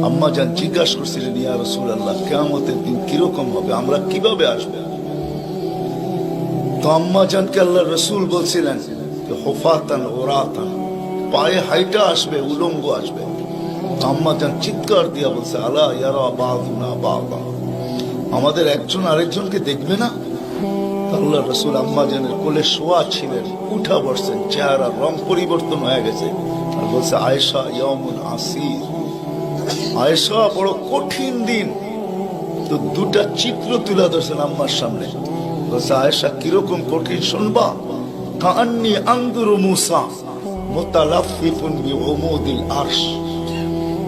আম্মা জান জিজ্ঞাসা করছিলেন, ইয়া রাসূলুল্লাহ, কিয়ামতের দিন কিরকম হবে, আমরা কিভাবে আসবো? তো আম্মা জানকে আল্লাহর রাসূল বলছিলেন হুফাতান উরাতান, পায়ে হাইটা আসবে, উলঙ্গ আসবে। আম্মা জান চিৎকার দিয়া বলছে, আলা ইয়ারা বাযুনা বাযা, আমাদের একজন আরেকজনকে দেখবে না? আল্লাহর রাসূল আম্মা জানের কোলে শোয়া ছিলেন, উঠা বসছেন, চেহারা রং পরিবর্তন হয়ে গেছে, আর বলছে, আয়েশা ইয়াউমুন আসির, আয়েশা বড় কঠিন দিন। তো দুটা চিত্র তুলে ধরছেন আম্মার সামনে, বলছে, আয়েশা কিরকম কঠিন শুনবা? কাআন্নী আনজুরু মূসা মুতালাফফিফুন বিউমুদিল আরশ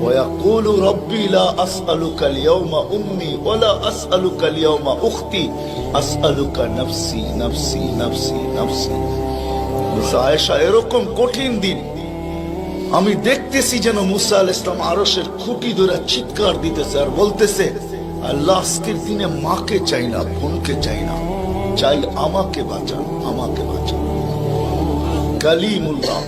ويقول ربي لا أسألك اليوم أمي ولا أسألك اليوم أختي أسألك نفسي نفسي نفسي نفسي। আয়েশা এরকম কঠিন দিন আমি দেখতেছি যেন মুসা আলাইহিস সালাম আরশের খুঁটি ধরে চিৎকার দিতেছে আর বলতেছে, আল্লাহ আজকের দিনে মাকে চাই না, বোনকে চাই না, চাই আমাকে বাঁচান, আমাকে বাঁচান। কালিমুল্লাহ,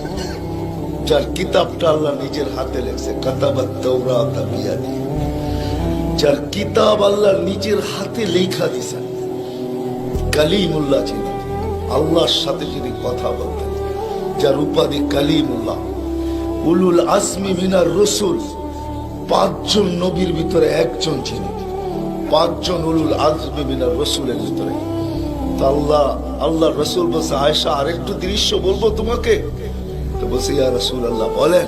যার কিতাবটা আল্লাহ নিজের হাতে লেখছে, কাতাবাত তাওরাত বিয়াদি, যার কিতাব আল্লাহ নিজের হাতে লেখা দিয়েছেন, কালিমুল্লাহ ছিল, আল্লাহর সাথে যিনি কথা বলতেন, যার উপাধি কালিমুল্লাহ। উলুল আজমি মিনার রাসূল, 5 জন নবীর ভিতরে একজন ছিলেন, 5 জন উলুল আজমি মিনার রাসূলের ভিতরে। আল্লাহর রাসূল বলছে, আয়েশা আরেকটু দৃশ্য বলবো তোমাকে? তো বলছে, ইয়া রাসূলুল্লাহ বলেন।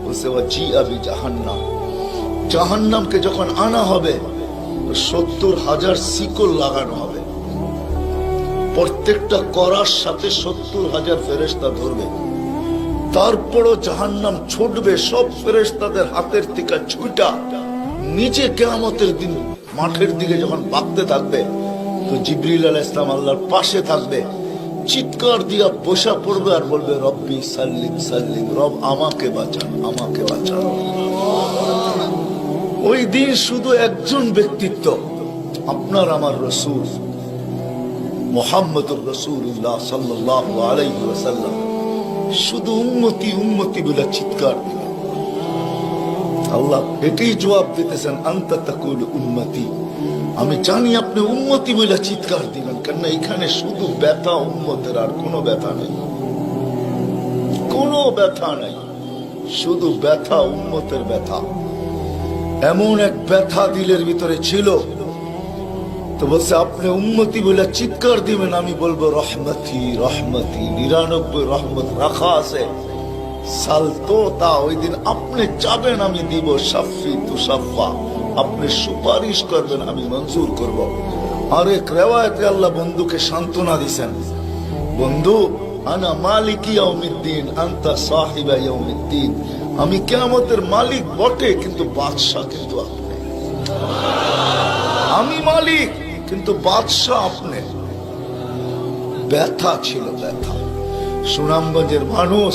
বলছে, ওয়াজিআ বিজাহান্নাম, জাহান্নামকে যখন আনা হবে তো 70,000 শিকল লাগানো হবে, প্রত্যেকটা করার সাথে 70,000 ফেরেশতা ধরবে। তারপরও জাহান্নাম ছুটবে, সব ফেরেশতাদের হাতের থেকে ছুটা নিচে কিয়ামতের দিন মাঠের দিকে যখন ভাগতে থাকবে, তো জিবরিল আলাইহিস সালাম আল্লাহর পাশে থাকবে, চিৎকার দিয়া বসা পড়বে আর বলবে, রব্বি সাল্লিম সাল্লিম, রব আমাকে বাঁচান, আমাকে বাঁচান। ওই দিন শুধু একজন ব্যক্তিত্ব, আপনার আমার রাসূল মুহাম্মদুর রাসূলুল্লাহ সাল্লাল্লাহু আলাইহি ওয়াসাল্লাম শুধু উম্মতি উম্মতি বলে চিৎকার দিবে। আল্লাহ এটাই জবাব দিতেছেন, আনতা তাকুলু উম্মতি, আমি জানি আপনি উম্মতি বলে চিৎকার দিবেন, কেননা এখানে শুধু ব্যথা উম্মতের, আর কোনো ব্যথা নেই, কোনো ব্যথা নাই, শুধু ব্যথা উম্মতের ব্যথা। এমন এক ব্যথা দিলের ভিতরে ছিল, তো বলছে আপনি উম্মতি বলে চিৎকার দিবেন, আমি বলবো রহমতি রহমতি, 99 রহমত রাখা আছে, সালতো তা, ওই দিন আপনি চাবেন আমি দিব, শাফি তুশাফা, আপনি সুপারিশ করবেন আমি মঞ্জুর করব। আরেক রিওয়ায়াতে আল্লাহ বন্ধুকে সান্ত্বনা দিবেন, বন্ধু আনা মালিকি ইয়াউমিদ্দিন আনতা সাহিবা ইয়াউমিদ্দিন, আমি কিয়ামতের মালিক বটে কিন্তু বাদশা কিন্তু আপনি, আমি মালিক কিন্তু বাদশা আপনি। ব্যথা ছিল, ব্যথা। সুনামগঞ্জের মানুষ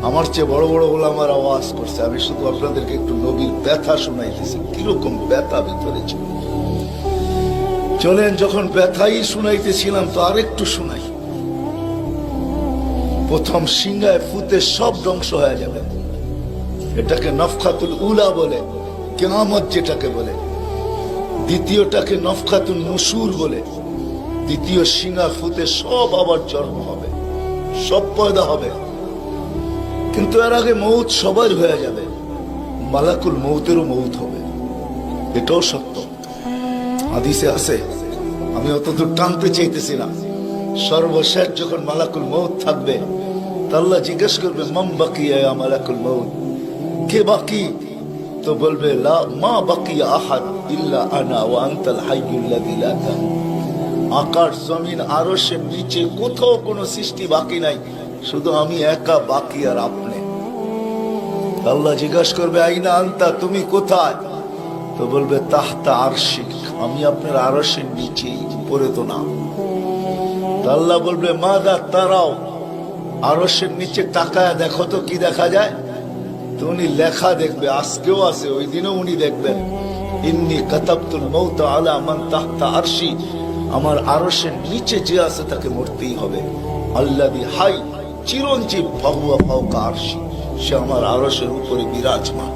আমার চেয়ে বড় বড় ওলামার আওয়াজ করছে, আমি শুধু আপনাদেরকে একটু নবীর ব্যথা শুনাইতেছি, কিরকম ব্যথা ভিতরে ছিল। চলেন, যখন ব্যথাই শুনাইতেছিলাম তো আরেকটু শুনাই। প্রথম সিংহায় ফুতে সব ধ্বংস হয়ে যাবে, এটাকে নফখাতুল উলা বলে, কিয়ামত যেটাকে বলে। দ্বিতীয়টাকে নফখাতুন নুশুর বলে, দ্বিতীয় সিংহা ফুতে সব আবার জন্ম হবে, সব পয়দা হবে। কিন্তু এর আগে মৌত সবার হয়ে যাবে, মালাকুল মৌতেরও মৌত হবে, এটাও সত্য, হাদিসে আছে। আমি অতদূর টানতে চাইতেছি না। সর্বশেষ যখন মালাকুল মৌত থাকবে, আল্লাহ জিজ্ঞেস করবে, মান বাকিয়া ইয়া মালাকুল মৌত, কে বাকি? তো বলবে, লা মা বাকিয়া আহাদ ইল্লা আনা ওয়া আনতাল হাইয়ুল্লাযী লা তামুত। আকাশ জমিন আরশের নিচে কোথাও কোনো সৃষ্টি বাকি নাই, শুধু আমি একা বাকি আর আপনি। আল্লাহ জিজ্ঞাসা করবে, আইনা আনতা, তুমি কোথায়? তো বলবে, তাহতা আরশিক, আমি আপনার আরশের নিচে, উপরে তো না। আল্লাহ বলবে, মাদা তারাও, আরশের নিচে তাকায় দেখো তো কি দেখা যায়? তো উনি লেখা দেখবে, আজকেও আছে, ওই দিনও উনি দেখবেন, ইন্নী কাতাবতুল মাউত আলা মান তাহতা আরশি, আমার আরশের নিচে যে আছে তাকে মরতেই হবে। আল্লাযী হাই, চিরঞ্জীব, ফাহুয়া ফাওকা আরশি, সে আমার আরশের উপরে বিরাজমান।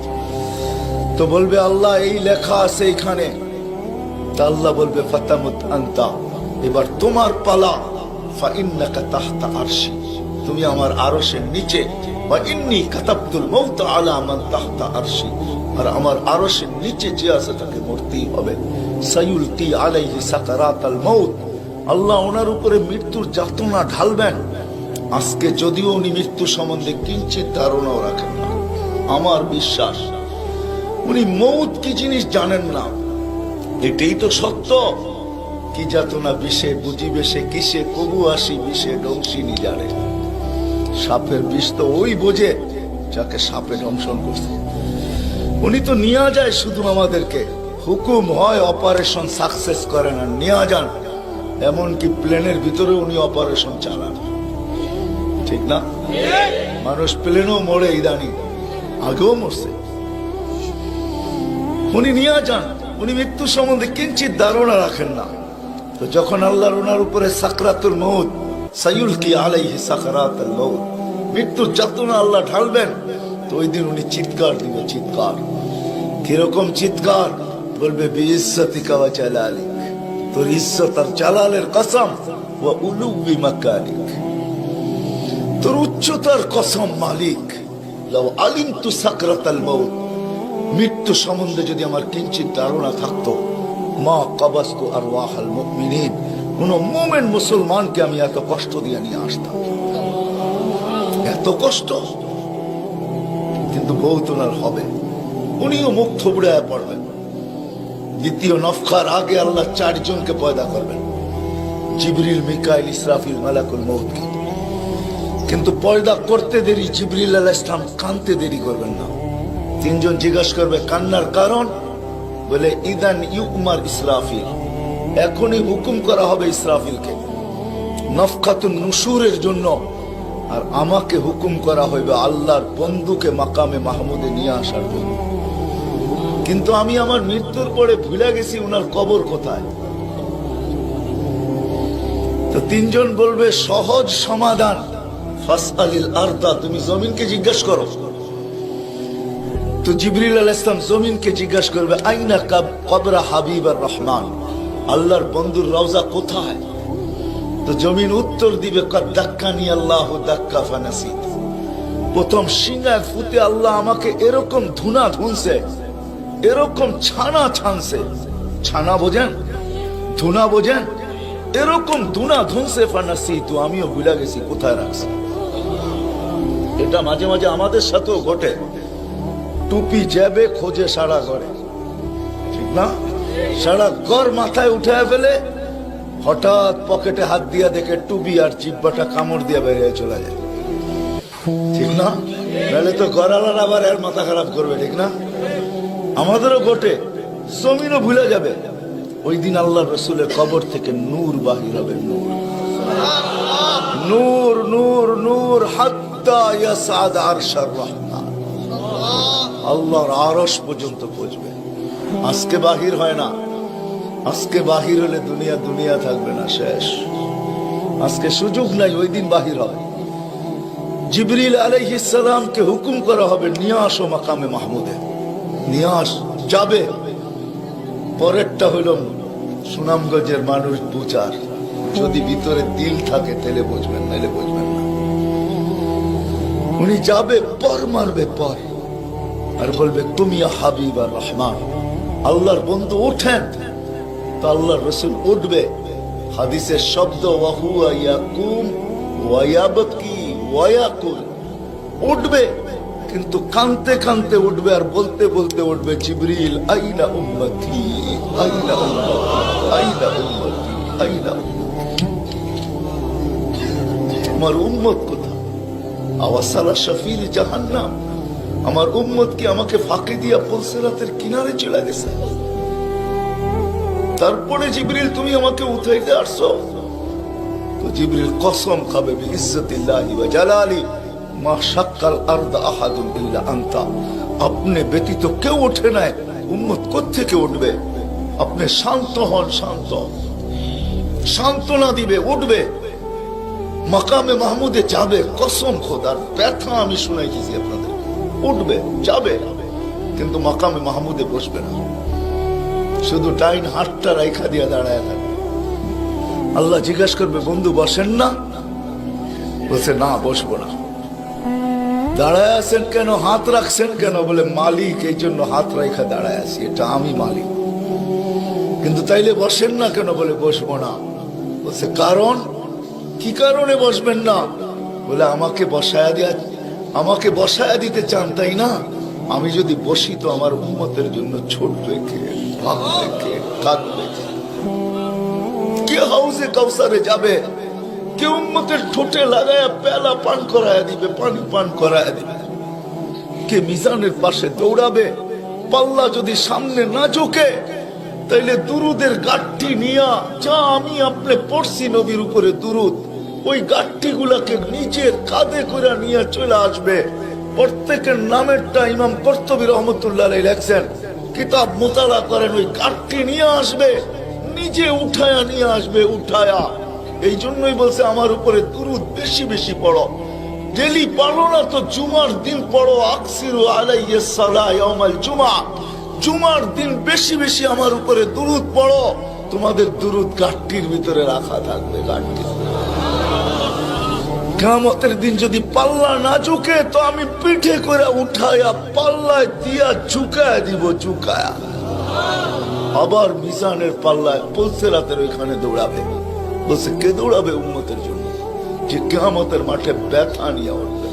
তো বলবে আল্লাহ এই লেখা আছে এখানে, তা আল্লাহ বলবে ফাতামুত আনতা, এবার তোমার পালা। ফাইন্নাকা তাহতা আরশি, তুমি আমার আরশের নিচে। ওয়া ইন্নী কাতাবতুল মাউত আলা মান তাহতা আরশি, আর আমার আরশের নিচে যে আছে তাকে মরতেই হবে। সায়ুলকি আলাইহি সাকারাতাল মাউত, আল্লাহ ওনার উপরে মৃত্যুর যাতনা ঢালবেন। আজকে যদিও উনি মৃত্যু সম্বন্ধে কিঞ্চিত ধারণাও রাখেন না, আমার বিশ্বাস উনি মৌত কি জিনিস জানেন না, এটাই তো সত্য। কি যাতনা বিষে বুঝিবে সে কিসে, কবু আসি বিষে ডংসিনি জানে। সাপের বিষ তো ওই বোঝে যাকে সাপে দংশন করছে। উনি তো নিয়ে যায় শুধু আমাদেরকে, হুকুম হয় অপারেশন সাকসেস করে না, নিয়ে যান। এমনকি প্লেনের ভিতরে উনি অপারেশন চালান, ঠিক না? মানুষ প্লেনও মরে ইদানি, আগেও মরছে। উনি নিয়ে যান, উনি মৃত্যু সম্বন্ধে কিঞ্চিত ধারণা রাখেন না। তো যখন আল্লাহর ওনার উপরে সাকরাতুল মউত, সায়ুলকি আলাইহি সাকরাতুল মউত, মৃত্যুর যাতনা আল্লাহ ঢালবেন, তো ওই দিন উনি চিৎকার দিবে, চিৎকার। কিরকম চিৎকার? বলবে বিইজ্জতিকা ওয়া জালালিক, তোর ইজ্জত আর জালালের কসম, ওয়া উলুবি মাকানিক, তোর উচ্চতার কসম মালিক। লাউ আলিমতু সাকরাতাল মউত, মৃত্যু সম্বন্ধে যদি আমার কিঞ্চিত ধারণা থাকতো, মা কাবাস্তু আরওয়াহাল মুমিনিন, কোন মুমিন মুসলমানকে আমি এত কষ্ট দিয়ে নিয়ে আসতাম, এত কষ্ট। কিন্তু বহুত ওনার হবে, উনিও মুখ থুবড়ায় পড়বেন। দ্বিতীয় নফখার আগে আল্লাহ 4 জনকে পয়দা করবেন, জিবরিল, মিকাইল, ইসরাফিল, মালাকুল মউতকে। কিন্তু পয়দা করতে দেরি, জিবরিল আলাইহিস সালাম কানতে দেরি করবেন না। 3 জন জিজ্ঞাসা করবে কান্নার কারণ, বলে ইদান ইউমার ইসরাফিল, এখনই হুকুম করা হবে ইসরাফিলকে নফখাতুন নুশুরের জন্য, আর আমাকে হুকুম করা হইবে আল্লাহর বন্ধুকে মাকামে মাহমুদে নিয়ে আসার জন্য। কিন্তু আমি আমার মৃত্যুর পরে ভুলে গেছি ওনার কবর কোথায়। তো 3 জন বলবে সহজ সমাধান, ফাসআলিল আরদা, তুমি জমিনকে জিজ্ঞাসা করো। তো জিবরিল আলাইহিস সালাম জমিনকে জিজ্ঞাসা করবে আইনা কবরা হাবিবার রহমান, আল্লাহর বন্ধুর রওজা কোথায়? তো জমিন উত্তর দিবে কদ দাক্কানি আল্লাহু দাক্কা ফানাসিত, প্রথম সিংহায় ফুতে আল্লাহ আমাকে এরকম ধুনা ধুনছে, এরকম ছানা ছানছে। ছানা বোঝেন? ধুনা বোঝেন? এরকম ধুনা ধুনছে ফানাসিত, আমিও ভুলে গেছি কোথায় রাখছি। এটা মাঝে মাঝে আমাদের সাথেও ঘটে। টুপি যাবে খোঁজে সারা ঘরে, ঠিক না? সারা ঘর মাথায় উঠে ফেলে, হঠাৎ পকেটে হাত দিয়া দেখে টুপি আর জিব্বাটা কামড় দিয়ে বেরিয়ে চলে যায়, ঠিক না? নাহলে তো ঘরালার আবার এর মাথা খারাপ করবে, ঠিক না? আমাদেরও ঘটে, জমিনও ভুলে যাবে। ওই দিন আল্লাহ রসুলের কবর থেকে নূর বাহির হবে, নূর নূর নূর নূর হাত্তা ইয়াসাদ আরশার রহমান, আল্লাহর আরশ পর্যন্ত পৌঁছবে। আজকে বাহির হয় না, আজকে বাহির হলে দুনিয়া দুনিয়া থাকবে না, শেষ। আজকে সুযোগ নাই, ওই দিন বাহির হয়। জিবরিল আলাইহিস সালামকে হুকুম করা হবে নিয়ে আসো মাকামে মাহমুদে, নিয়ে আস, যাবে। পরেরটা হইল সুনামগঞ্জের মানুষ বুচার, যদি ভিতরে দিল থাকে তাহলে বুঝবেন, নাহলে বুঝবেন না। উনি যাবে, পর মারবে পর, আর বলবে তুমি হাবিব আর রহমান, আল্লাহর বন্ধু ওঠেন। তো আল্লাহর রসুল উঠবে, হাদিসের শব্দ ওয়াহুয়া ইয়াকুম ওয়া ইয়াবকি ওয়া ইয়াকুল, উঠবে কিন্তু কানতে কানতে উঠবে, আর বলতে বলতে উঠবে জিবরিল আইনা উম্মতি আইনা উম্মতি আইনা উম্মতি আইনা আমার উম্মত কোথায়? আওয়াসালা শফিল জাহান্নাম, আমার উম্মত কি আমাকে ফাঁকি দিয়া পুলসিরাতের কিনারে চলে গেছে? তারপরে জিবরিল তুমি আমাকে উঠাইতে আসছো? তো জিবরিল কসম খাবে বিইজ্জতিল্লাহি ওয়া জালালি মা শাক্কাল আরদ আহাদুন ইল্লা আনতা, আপনি ব্যতীত কেউ ওঠে নাই, উম্মত কোত্থেকে উঠবে? আপনি শান্ত হন, শান্ত, সান্ত্বনা দিবে, উঠবে, মাকামে মাহমুদে যাবে। কসম খোদার, ব্যথা আমি শুনাইছি আপনাদের, উঠবে, যাবে। কিন্তু মাকামে মাহমুদে বসবে না, শুধু ডাইন হাতটা রাইখা দিয়া দাঁড়ায় থাকবে। আল্লাহ জিজ্ঞাসা করবে, বন্ধু বসেন না? বলছে, না বসবো না। দাঁড়ায় আছেন কেন, হাত রাখছেন কেন? বলে, মালিক এই জন্য হাত রাইখা দাঁড়ায় আছি, এটা আমি মালিক। কিন্তু তাইলে বসেন না কেন? বলে, বসবো না। বলছে, কারণ কি কারণে বসবেন না? বলে, আমাকে বসায়া দিতে চান তাই না? আমি যদি বসি তো আমার উম্মতের জন্য ছোটবে কে, ভাগবে কে, কাঁদবে কে? কে হাউজে কাউসারে যাবে? কে উম্মতের ঠোঁটে লাগায়া পেলা পান করায়া দিবে, পানি পান করায়া দিবে? কে মিজানের পাশে দৌড়াবে? পাল্লা যদি সামনে না ঝুঁকে, তাইলে দুরুদের গাঠি নিয়া, যা আমি আপনি পড়ছি নবীর উপরে দুরুদ, ওই গাঠি গুলাকে নিজের কাঁধে করে নিয়ে চলে আসবে। প্রত্যেকের নামেরটা ইমাম কর্তুবী রহমতুল্লাহ আলাইহি লেখছেন, কিতাব মোতালা করেন, ওই গাঠি নিয়ে আসবে, নিজে উঠায়া নিয়ে আসবে, উঠায়া। এই জন্যই বলছে আমার উপরে দুরুদ বেশি বেশি পড়ো। ডেলি পড়ো না তো জুমার দিন পড়ো, আকসিরু আলাইহিস সালাহ ইয়াউমাল জুমআ। জুমার দিন বেশি বেশি আমার উপরে দুরুদ পড়ো, তোমাদের দুরুদ গাঠটির ভিতরে রাখা থাকবে। গাঠটি কিয়ামতের দিন যদি পাল্লা না ঝুঁকে, তো আমি পিঠে করে উঠায়া পাল্লায় দিয়া ঝুঁকায়া দিব, ঝুঁকায়া। আবার মিজানের পাল্লায় পুলসিরাতের ওইখানে দৌড়াবে। বলছে, কে দৌড়াবে উম্মতের জন্য? যে কিয়ামতের মাঠে ব্যথা নিয়ে উঠবে,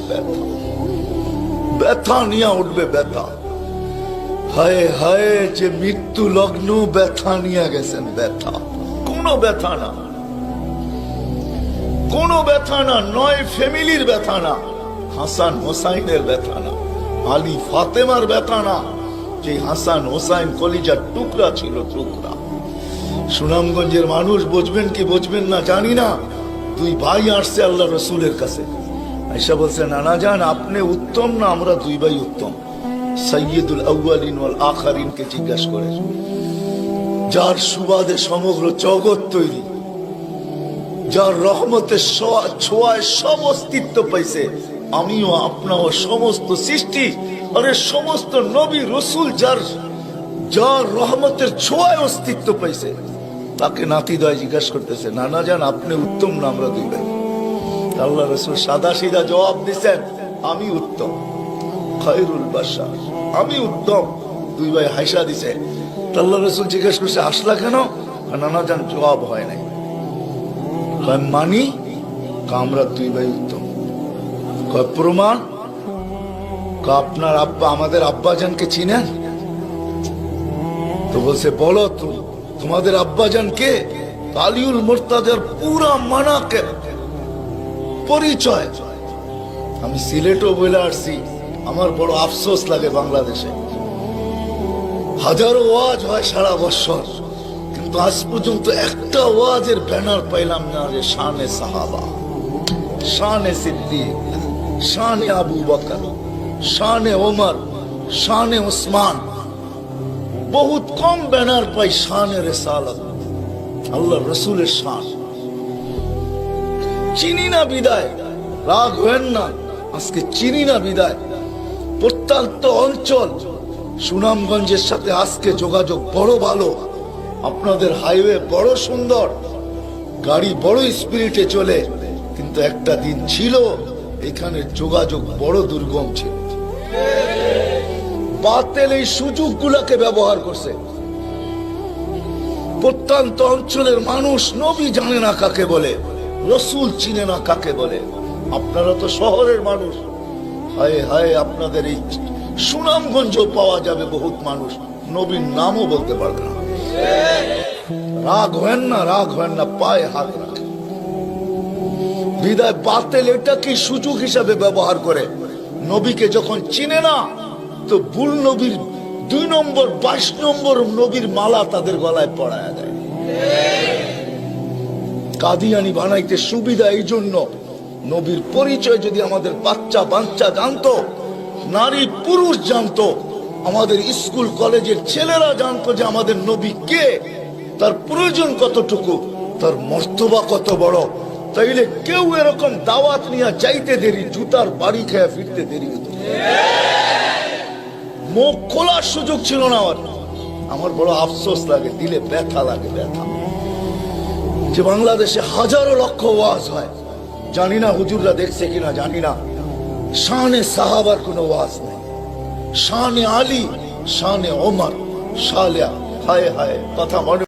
ব্যথা নিয়ে উঠবে, ব্যথা। হায় হায়, যে মৃত্যু লগ্ন ব্যথা নিয়ে গেছেন, ব্যথা। কোনো ব্যথা না, কোনো ব্যথা না, নয় ফ্যামিলির ব্যথা না, হাসান হোসাইনের ব্যথা না, আলী ফাতেমার ব্যথা না, যে হাসান হোসাইন কলিজার টুকরা ছিল, টুকরা। সুনামগঞ্জের মানুষ বুঝবেন কি বুঝবেন না জানি না, দুই ভাই আসছে আল্লাহ রসুলের কাছে, আয়েশা বলছে, নানা জান আপনি উত্তম না আমরা দুই ভাই উত্তম? সাইয়্যিদুল আউয়ালিন ওয়াল আখিরিন কে জিজ্ঞাসা করে, যার সুবাদে সমগ্র জগৎ তৈরি, যার রহমতের ছোঁয়ায় সব অস্তিত্ব পাইছে, আমিও আপনাও সমস্ত সৃষ্টি, আরে সমস্ত নবী রসুল যার রহমতের ছোঁয়ায় অস্তিত্ব পাইছে, তাকে নাতিদয় জিজ্ঞাসা করতেছে, নানা জান আপনি উত্তম না আমরা দুই ভাই? আল্লাহ রসুল সাদা সিধা জবাব দিচ্ছেন, আমি উত্তম, খায়রুল বাশার, আমি উত্তম। দুই ভাই হাসা দিছে। আল্লাহ রসুল জিজ্ঞাসা করছে, আসলা কেন? নানা জান জবাব হয় নাই। মানি আমরা দুই ভাই উত্তম। প্রমাণ? আপনার আব্বা, আমাদের আব্বাজানকে চিনেন? তো বলছে, বলো তোমাদের আব্বাজান কে? আলিউল মুর্তাজার পুরা মানাকে পরিচয়। আমি সিলেটও বলে আসছি, আমার বড় আফসোস লাগে, বাংলাদেশে হাজারো ওয়াজ হয় সারা বছর, কিন্তু আজ পর্যন্ত একটা ওয়াজের ব্যানার পাইলাম না যে শানে সাহাবা, শানে সিদ্দিক, শানে আবু বকর, শানে ওমর, শানে ওসমান। বহুত কম ব্যানার পাই শানে রিসালাত, আল্লাহ রসুলের শান। চিনি না বিদায়, রাগ হবেন না, আজকে চিনি না বিদায়। প্রত্যন্ত অঞ্চল সুনামগঞ্জের সাথে আজকে যোগাযোগ বড় ভালো, আপনাদের হাইওয়ে বড় সুন্দর, গাড়ি বড় স্পিরিটে চলে, কিন্তু একটা দিন ছিল এখানে যোগাযোগ বড় দুর্গম ছিল। বাতিল এই সুযোগগুলোকে ব্যবহার করছে। প্রত্যন্ত অঞ্চলের মানুষ নবী জানে না কাকে বলে, রসুল চিনে না কাকে বলে। আপনারা তো শহরের মানুষ, হায় হায়, আপনাদের এই সুনামগঞ্জ পাওয়া যাবে বহুত মানুষ নবীর নামও বলতে পারবে না। রাগ হয় না, রাগ হয় না, পায়ে হাত রাখে। বিদায় বাতিল এটা কি সুযোগ হিসাবে ব্যবহার করে, নবীকে যখন চিনে না তো ভুল নবীর 2 নম্বর 22 নম্বর নবীর মালা তাদের গলায় পড়ায় দেয়। কাদিয়ানি বানাইতে সুবিধা এই জন্য, নবীর পরিচয় যদি আমাদের বাচ্চা বাচ্চা জানতো, নারী পুরুষ জানতো, আমাদের স্কুল কলেজের ছেলেরা জানতো যে আমাদের নবী কে, তার প্রয়োজন কতটুকু, তার মর্তবা কত বড়, তাইলে কেউ এরকম দাওয়াত নিয়ে যাইতে দেরি, জুতার বাড়ি খেয়ে ফিরতে দেরি হতো। মুখ খোলার সুযোগ ছিল না আমার বড় আফসোস লাগে, দিলে ব্যথা লাগে, ব্যথা যে বাংলাদেশে হাজারো লক্ষ ওয়াজ হয়, জানি না হুজুররা দেখছে কিনা জানি না, শানে সাহাবার কোনো ওয়াজ নেই, শানে আলী, শানে ওমর, শালে হায় হায় কথা মনে